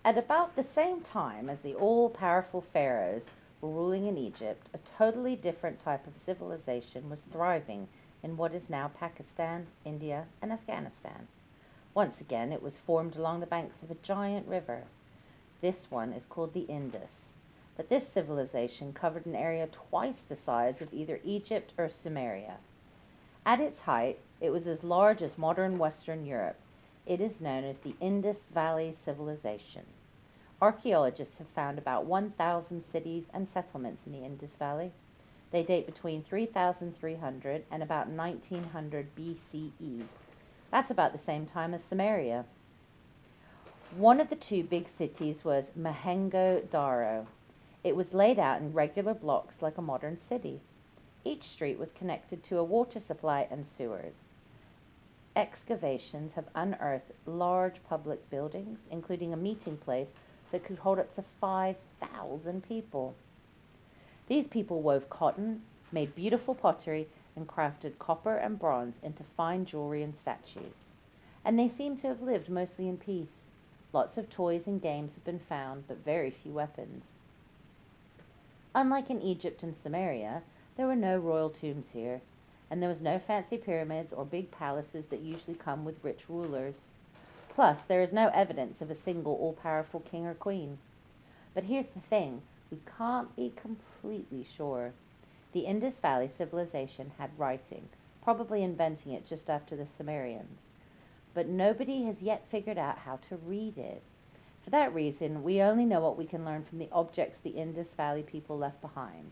At about the same time as the all-powerful pharaohs were ruling in Egypt, a totally different type of civilization was thriving in what is now Pakistan, India, and Afghanistan. Once again, it was formed along the banks of a giant river. This one is called the Indus. But this civilization covered an area twice the size of either Egypt or Sumeria. At its height, it was as large as modern Western Europe. It is known as the Indus Valley Civilization. Archaeologists have found about 1,000 cities and settlements in the Indus Valley. They date between 3,300 and about 1900 BCE. That's about the same time as Samaria. One of the two big cities was Mohenjo-Daro. It was laid out in regular blocks like a modern city. Each street was connected to a water supply and sewers. Excavations have unearthed large public buildings, including a meeting place that could hold up to 5,000 people. These people wove cotton, made beautiful pottery, and crafted copper and bronze into fine jewelry and statues. And they seem to have lived mostly in peace. Lots of toys and games have been found, but very few weapons. Unlike in Egypt and Samaria, there were no royal tombs here, and there was no fancy pyramids or big palaces that usually come with rich rulers. Plus, there is no evidence of a single all-powerful king or queen. But here's the thing, we can't be completely sure. The Indus Valley Civilization had writing, probably inventing it just after the Sumerians. But nobody has yet figured out how to read it. For that reason, we only know what we can learn from the objects the Indus Valley people left behind.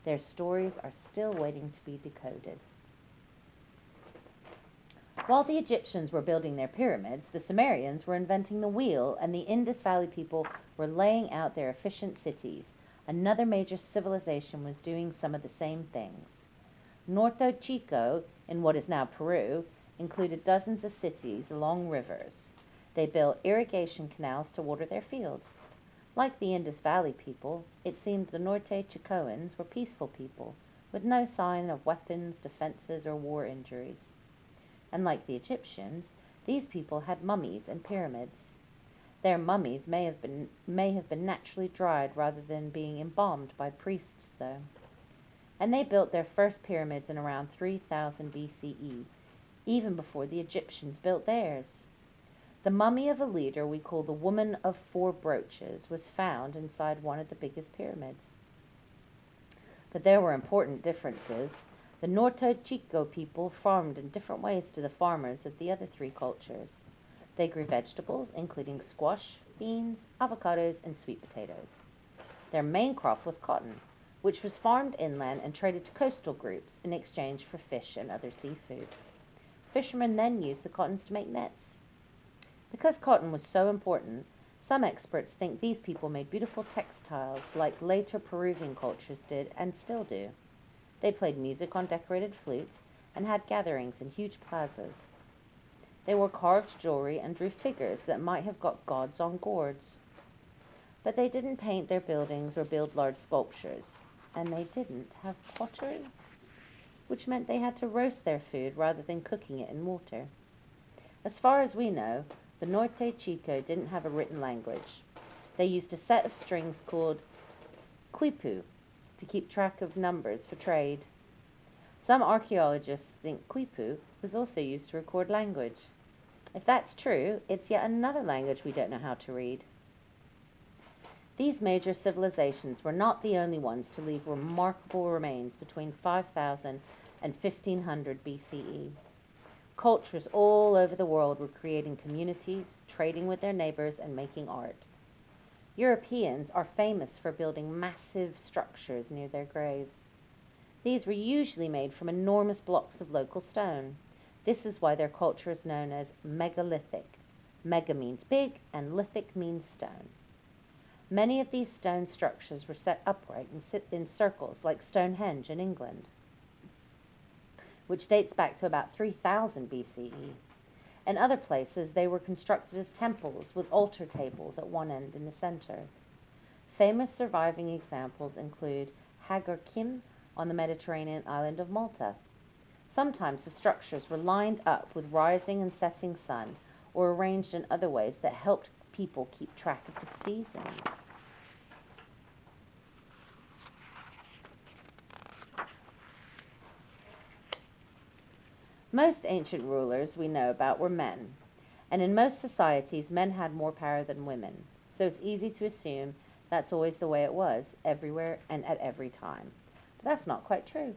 Their stories are still waiting to be decoded. While the Egyptians were building their pyramids, the Sumerians were inventing the wheel, and the Indus Valley people were laying out their efficient cities. Another major civilization was doing some of the same things. Norte, Chico, in what is now Peru, included dozens of cities along rivers. They built irrigation canals to water their fields. Like the Indus Valley people, it seemed the Norte Chicoans were peaceful people, with no sign of weapons, defenses, or war injuries. And like the Egyptians, these people had mummies and pyramids. Their mummies may have been naturally dried rather than being embalmed by priests, though. And they built their first pyramids in around 3000 BCE, even before the Egyptians built theirs. The mummy of a leader we call the Woman of Four Brooches was found inside one of the biggest pyramids. But there were important differences. The Norte Chico people farmed in different ways to the farmers of the other three cultures. They grew vegetables, including squash, beans, avocados, and sweet potatoes. Their main crop was cotton, which was farmed inland and traded to coastal groups in exchange for fish and other seafood. Fishermen then used the cottons to make nets. Because cotton was so important, some experts think these people made beautiful textiles like later Peruvian cultures did and still do. They played music on decorated flutes and had gatherings in huge plazas. They wore carved jewelry and drew figures that might have got gods on gourds. But they didn't paint their buildings or build large sculptures, and they didn't have pottery, which meant they had to roast their food rather than cooking it in water. As far as we know, the Norte Chico didn't have a written language. They used a set of strings called quipu to keep track of numbers for trade. Some archaeologists think quipu was also used to record language. If that's true, it's yet another language we don't know how to read. These major civilizations were not the only ones to leave remarkable remains between 5000 and 1500 BCE. Cultures all over the world were creating communities, trading with their neighbors, and making art. Europeans are famous for building massive structures near their graves. These were usually made from enormous blocks of local stone. This is why their culture is known as megalithic. Mega means big, and lithic means stone. Many of these stone structures were set upright and sit in circles, like Stonehenge in England, which dates back to about 3000 BCE. In other places, they were constructed as temples with altar tables at one end in the center. Famous surviving examples include Hagar Kim on the Mediterranean island of Malta. Sometimes the structures were lined up with rising and setting sun, or arranged in other ways that helped people keep track of the seasons. Most ancient rulers we know about were men, and in most societies, men had more power than women. So it's easy to assume that's always the way it was, everywhere and at every time. But that's not quite true.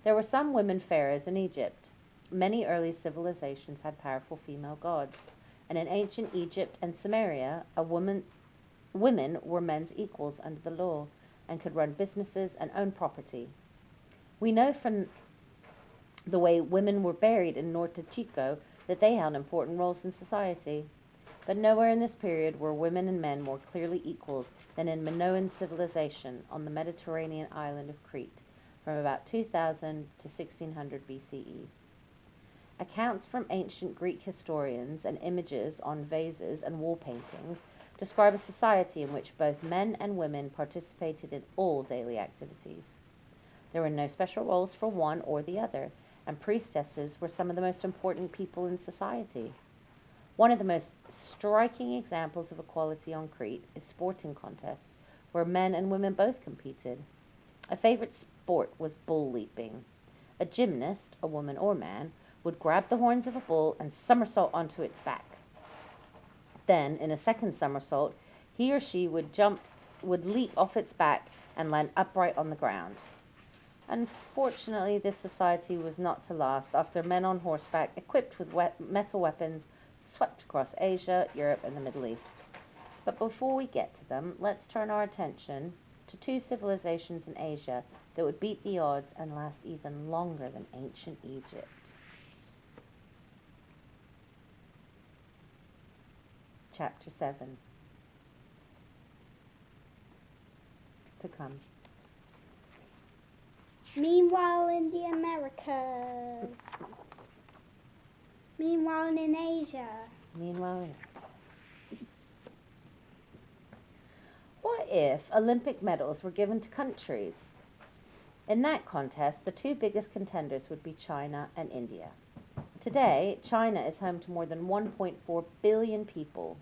There were some women pharaohs in Egypt. Many early civilizations had powerful female gods, and in ancient Egypt and Samaria, women were men's equals under the law and could run businesses and own property. We know from the way women were buried in Norte, Chico, that they held important roles in society. But nowhere in this period were women and men more clearly equals than in Minoan civilization on the Mediterranean island of Crete from about 2000 to 1600 BCE. Accounts from ancient Greek historians and images on vases and wall paintings describe a society in which both men and women participated in all daily activities. There were no special roles for one or the other, and priestesses were some of the most important people in society. One of the most striking examples of equality on Crete is sporting contests, where men and women both competed. A favorite sport was bull leaping. A gymnast, a woman or man, would grab the horns of a bull and somersault onto its back. Then, in a second somersault, he or she would leap off its back and land upright on the ground. Unfortunately, this society was not to last after men on horseback, equipped with metal weapons, swept across Asia, Europe, and the Middle East. But before we get to them, let's turn our attention to two civilizations in Asia that would beat the odds and last even longer than ancient Egypt. Chapter 7. To come. Meanwhile in the Americas. Meanwhile in Asia. Meanwhile, what if Olympic medals were given to countries? In that contest, the two biggest contenders would be China and India. Today, China is home to more than 1.4 billion people.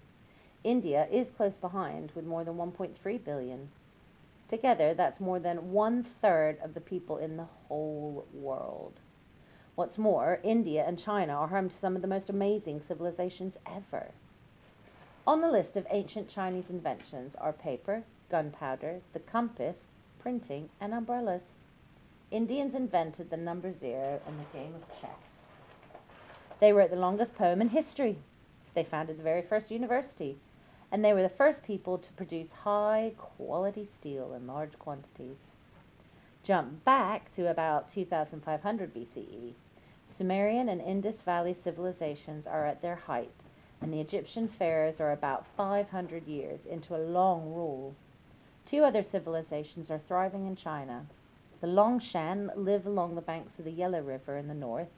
India is close behind with more than 1.3 billion. Together, that's more than 1/3 of the people in the whole world. What's more, India and China are home to some of the most amazing civilizations ever. On the list of ancient Chinese inventions are paper, gunpowder, the compass, printing, and umbrellas. Indians invented the number 0 and the game of chess. They wrote the longest poem in history. They founded the very first university. And they were the first people to produce high-quality steel in large quantities. Jump back to about 2500 BCE. Sumerian and Indus Valley civilizations are at their height, and the Egyptian pharaohs are about 500 years into a long rule. Two other civilizations are thriving in China. The Longshan live along the banks of the Yellow River in the north,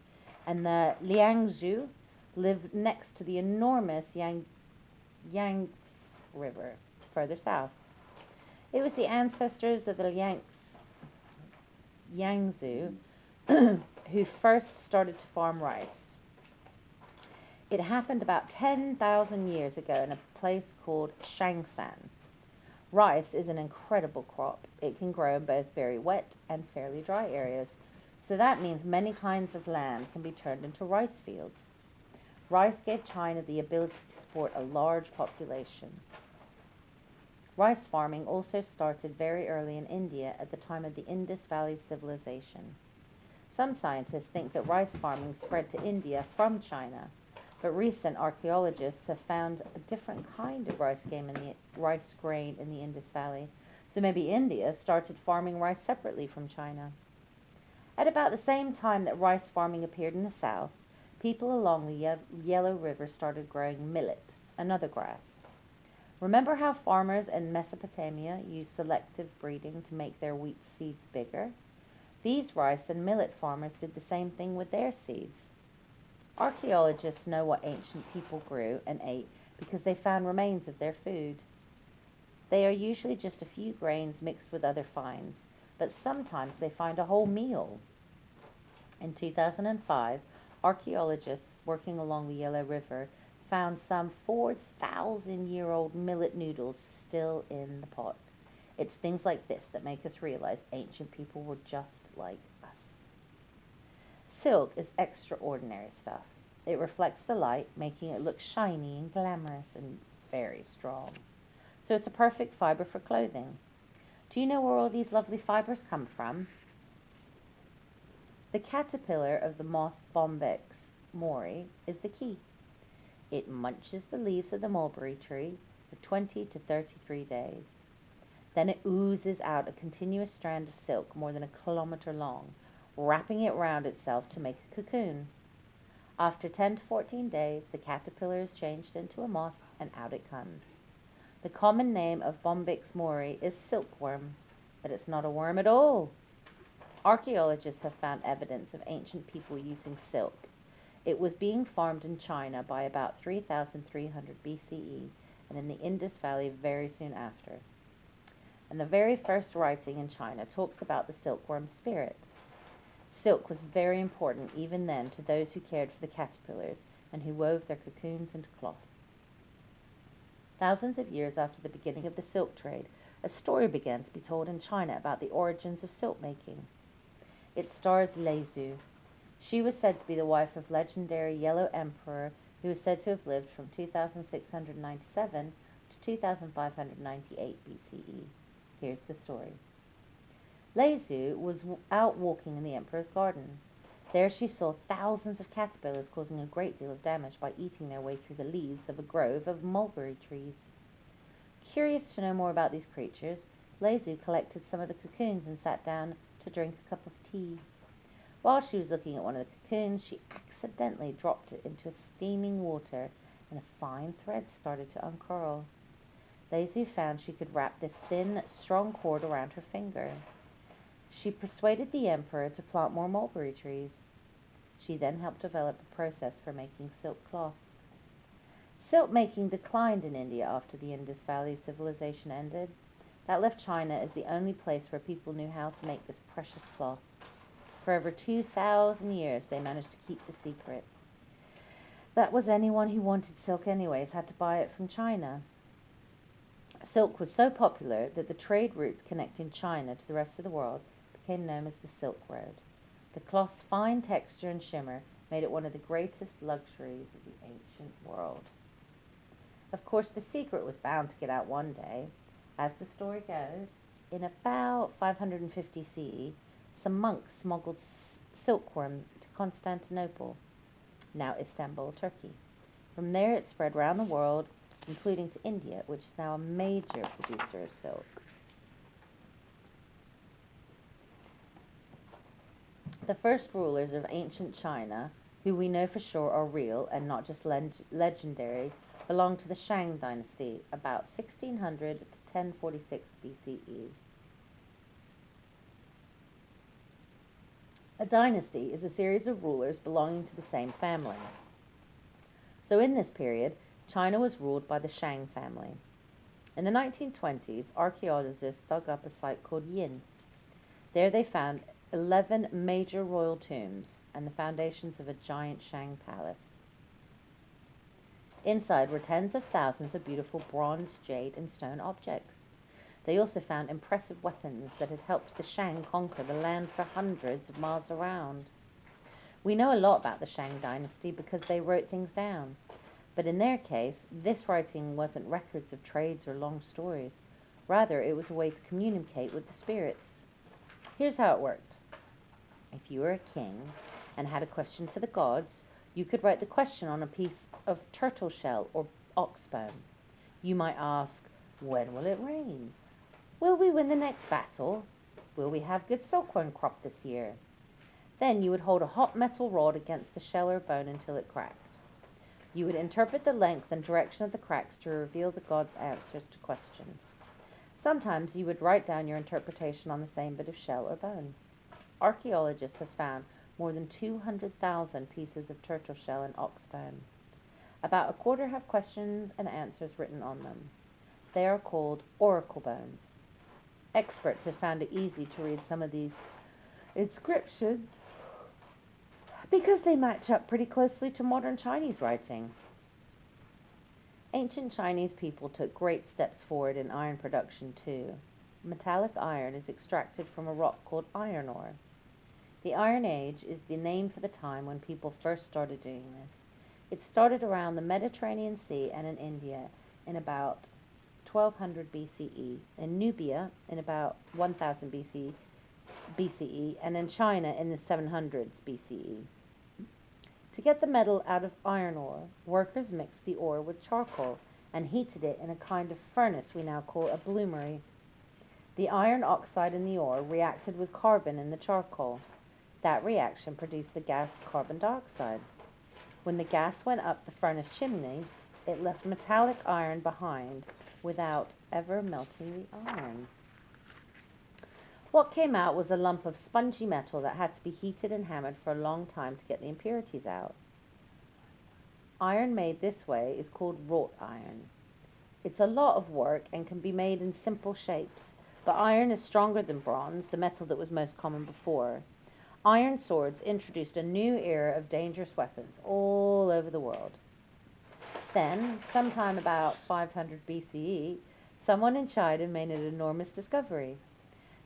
and the Liangzhu live next to the enormous Yangtze River, further south. It was the ancestors of the Yangtze who first started to farm rice. It happened about 10,000 years ago in a place called Shangsan. Rice is an incredible crop. It can grow in both very wet and fairly dry areas, so that means many kinds of land can be turned into rice fields. Rice gave China the ability to support a large population. Rice farming also started very early in India at the time of the Indus Valley Civilization. Some scientists think that rice farming spread to India from China, but recent archaeologists have found a different kind of rice grain in the Indus Valley, so maybe India started farming rice separately from China. At about the same time that rice farming appeared in the south, people along the Yellow River started growing millet, another grass. Remember how farmers in Mesopotamia used selective breeding to make their wheat seeds bigger? These rice and millet farmers did the same thing with their seeds. Archaeologists know what ancient people grew and ate because they found remains of their food. They are usually just a few grains mixed with other finds, but sometimes they find a whole meal. In 2005, archaeologists working along the Yellow River found some 4,000-year-old millet noodles still in the pot. It's things like this that make us realize ancient people were just like us. Silk is extraordinary stuff. It reflects the light, making it look shiny and glamorous and very strong. So it's a perfect fiber for clothing. Do you know where all these lovely fibers come from? The caterpillar of the moth Bombyx mori is the key. It munches the leaves of the mulberry tree for 20 to 33 days. Then it oozes out a continuous strand of silk more than a kilometer long, wrapping it round itself to make a cocoon. After 10 to 14 days, the caterpillar is changed into a moth, and out it comes. The common name of Bombyx mori is silkworm, but it's not a worm at all. Archaeologists have found evidence of ancient people using silk. It was being farmed in China by about 3,300 BCE and in the Indus Valley very soon after. And the very first writing in China talks about the silkworm spirit. Silk was very important even then to those who cared for the caterpillars and who wove their cocoons into cloth. Thousands of years after the beginning of the silk trade, a story began to be told in China about the origins of silk making. It stars Lei Zhu. She was said to be the wife of legendary Yellow Emperor who is said to have lived from 2697 to 2598 BCE. Here's the story. Lei Zhu was out walking in the emperor's garden. There she saw thousands of caterpillars causing a great deal of damage by eating their way through the leaves of a grove of mulberry trees. Curious to know more about these creatures, Lei Zhu collected some of the cocoons and sat down to drink a cup of tea. While she was looking at one of the cocoons, she accidentally dropped it into steaming water, and a fine thread started to uncurl. Lei Zhu found she could wrap this thin, strong cord around her finger. She persuaded the emperor to plant more mulberry trees. She then helped develop a process for making silk cloth. Silk making declined in India after the Indus Valley civilization ended. That left China as the only place where people knew how to make this precious cloth. For over 2,000 years, they managed to keep the secret. That was anyone who wanted silk anyways had to buy it from China. Silk was so popular that the trade routes connecting China to the rest of the world became known as the Silk Road. The cloth's fine texture and shimmer made it one of the greatest luxuries of the ancient world. Of course, the secret was bound to get out one day. As the story goes, in about 550 CE, some monks smuggled silkworms to Constantinople, now Istanbul, Turkey. From there it spread around the world, including to India, which is now a major producer of silk. The first rulers of ancient China, who we know for sure are real and not just legendary, belonged to the Shang dynasty, about 1600 to 1046 BCE. A dynasty is a series of rulers belonging to the same family. So in this period, China was ruled by the Shang family. In the 1920s, archaeologists dug up a site called Yin. There they found 11 major royal tombs and the foundations of a giant Shang palace. Inside were tens of thousands of beautiful bronze, jade, and stone objects. They also found impressive weapons that had helped the Shang conquer the land for hundreds of miles around. We know a lot about the Shang dynasty because they wrote things down. But in their case, this writing wasn't records of trades or long stories. Rather, it was a way to communicate with the spirits. Here's how it worked. If you were a king and had a question for the gods, you could write the question on a piece of turtle shell or ox bone. You might ask, when will it rain? Will we win the next battle? Will we have good silkworm crop this year? Then you would hold a hot metal rod against the shell or bone until it cracked. You would interpret the length and direction of the cracks to reveal the god's answers to questions. Sometimes you would write down your interpretation on the same bit of shell or bone. Archaeologists have found more than 200,000 pieces of turtle shell and ox bone. About a quarter have questions and answers written on them. They are called oracle bones. Experts have found it easy to read some of these inscriptions because they match up pretty closely to modern Chinese writing. Ancient Chinese people took great steps forward in iron production too. Metallic iron is extracted from a rock called iron ore. The Iron Age is the name for the time when people first started doing this. It started around the Mediterranean Sea and in India in about 1200 BCE, in Nubia in about 1000 BCE, and in China in the 700s BCE. To get the metal out of iron ore, workers mixed the ore with charcoal and heated it in a kind of furnace we now call a bloomery. The iron oxide in the ore reacted with carbon in the charcoal. That reaction produced the gas carbon dioxide. When the gas went up the furnace chimney, it left metallic iron behind without ever melting the iron. What came out was a lump of spongy metal that had to be heated and hammered for a long time to get the impurities out. Iron made this way is called wrought iron. It's a lot of work and can be made in simple shapes, but iron is stronger than bronze, the metal that was most common before. Iron swords introduced a new era of dangerous weapons all over the world. Then, sometime about 500 BCE, someone in China made an enormous discovery.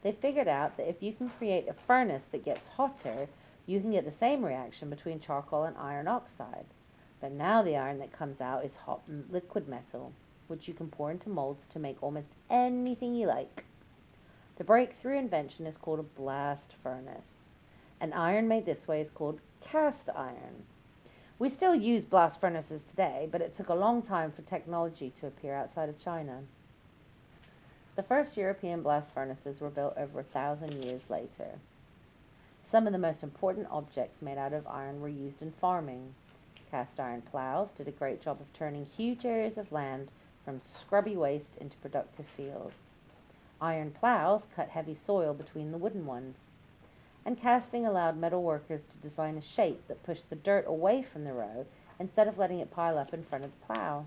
They figured out that if you can create a furnace that gets hotter, you can get the same reaction between charcoal and iron oxide. But now the iron that comes out is hot liquid metal, which you can pour into molds to make almost anything you like. The breakthrough invention is called a blast furnace. An iron made this way is called cast iron. We still use blast furnaces today, but it took a long time for technology to appear outside of China. The first European blast furnaces were built over 1,000 years later. Some of the most important objects made out of iron were used in farming. Cast iron plows did a great job of turning huge areas of land from scrubby waste into productive fields. Iron plows cut heavy soil between the wooden ones. And casting allowed metal workers to design a shape that pushed the dirt away from the row instead of letting it pile up in front of the plow.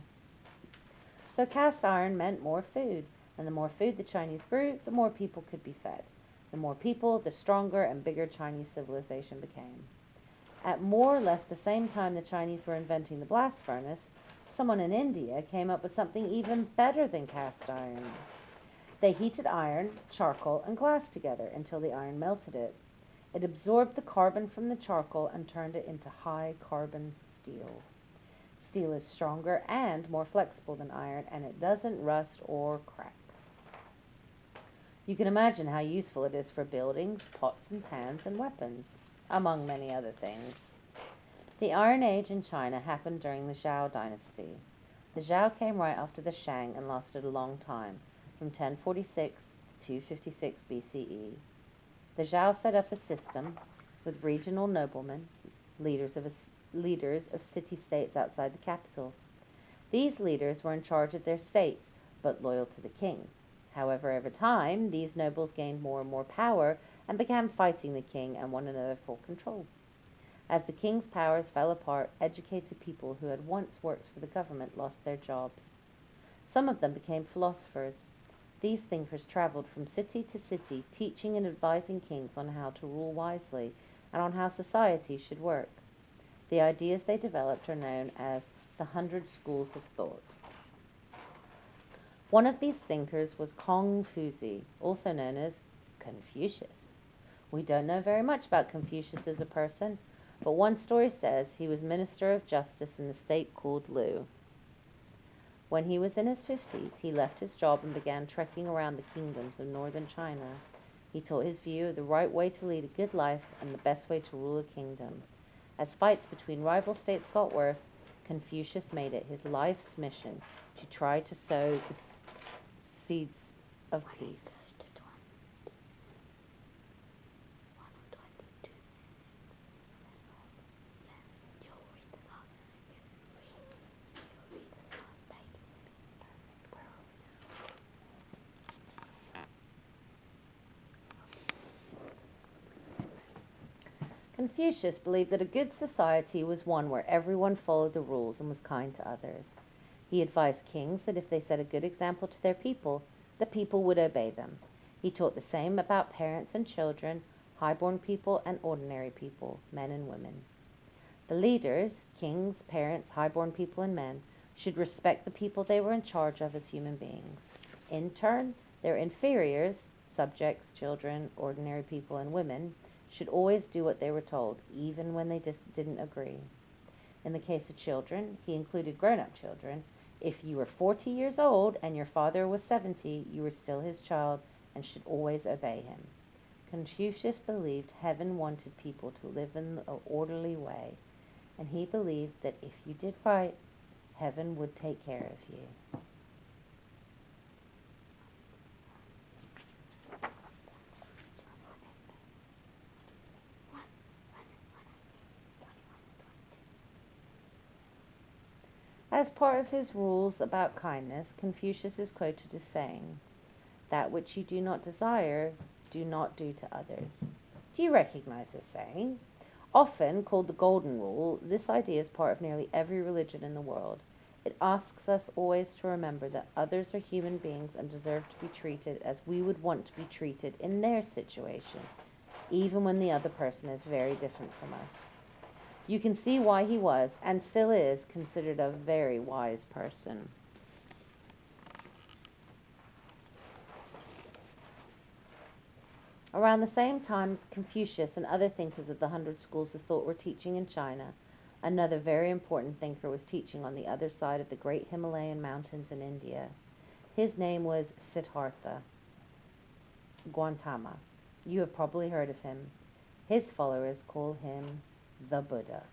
So cast iron meant more food. And the more food the Chinese grew, the more people could be fed. The more people, the stronger and bigger Chinese civilization became. At more or less the same time the Chinese were inventing the blast furnace, someone in India came up with something even better than cast iron. They heated iron, charcoal, and glass together until the iron melted it. It absorbed the carbon from the charcoal and turned it into high-carbon steel. Steel is stronger and more flexible than iron, and it doesn't rust or crack. You can imagine how useful it is for buildings, pots and pans, and weapons, among many other things. The Iron Age in China happened during the Zhou dynasty. The Zhou came right after the Shang and lasted a long time, from 1046 to 256 BCE. The Zhou set up a system with regional noblemen, leaders of city-states outside the capital. These leaders were in charge of their states, but loyal to the king. However, over time, these nobles gained more and more power and began fighting the king and one another for control. As the king's powers fell apart, educated people who had once worked for the government lost their jobs. Some of them became philosophers. These thinkers traveled from city to city, teaching and advising kings on how to rule wisely and on how society should work. The ideas they developed are known as the 100 Schools of Thought. One of these thinkers was Confucius, also known as Confucius. We don't know very much about Confucius as a person, but one story says he was Minister of Justice in the state called Lu. When he was in his 50s, he left his job and began trekking around the kingdoms of northern China. He taught his view of the right way to lead a good life and the best way to rule a kingdom. As fights between rival states got worse, Confucius made it his life's mission to try to sow the seeds of peace. Confucius believed that a good society was one where everyone followed the rules and was kind to others. He advised kings that if they set a good example to their people, the people would obey them. He taught the same about parents and children, highborn people and ordinary people, men and women. The leaders, kings, parents, highborn people, and men, should respect the people they were in charge of as human beings. In turn, their inferiors, subjects, children, ordinary people, and women, should always do what they were told, even when they didn't agree. In the case of children, he included grown-up children. If you were 40 years old and your father was 70, you were still his child and should always obey him. Confucius believed heaven wanted people to live in an orderly way, and he believed that if you did right, heaven would take care of you. As part of his rules about kindness, Confucius is quoted as saying, "That which you do not desire, do not do to others." Do you recognize this saying? Often called the Golden Rule, this idea is part of nearly every religion in the world. It asks us always to remember that others are human beings and deserve to be treated as we would want to be treated in their situation, even when the other person is very different from us. You can see why he was, and still is, considered a very wise person. Around the same time as Confucius and other thinkers of the 100 schools of thought were teaching in China, another very important thinker was teaching on the other side of the great Himalayan mountains in India. His name was Siddhartha Gautama. You have probably heard of him. His followers call him the Buddha.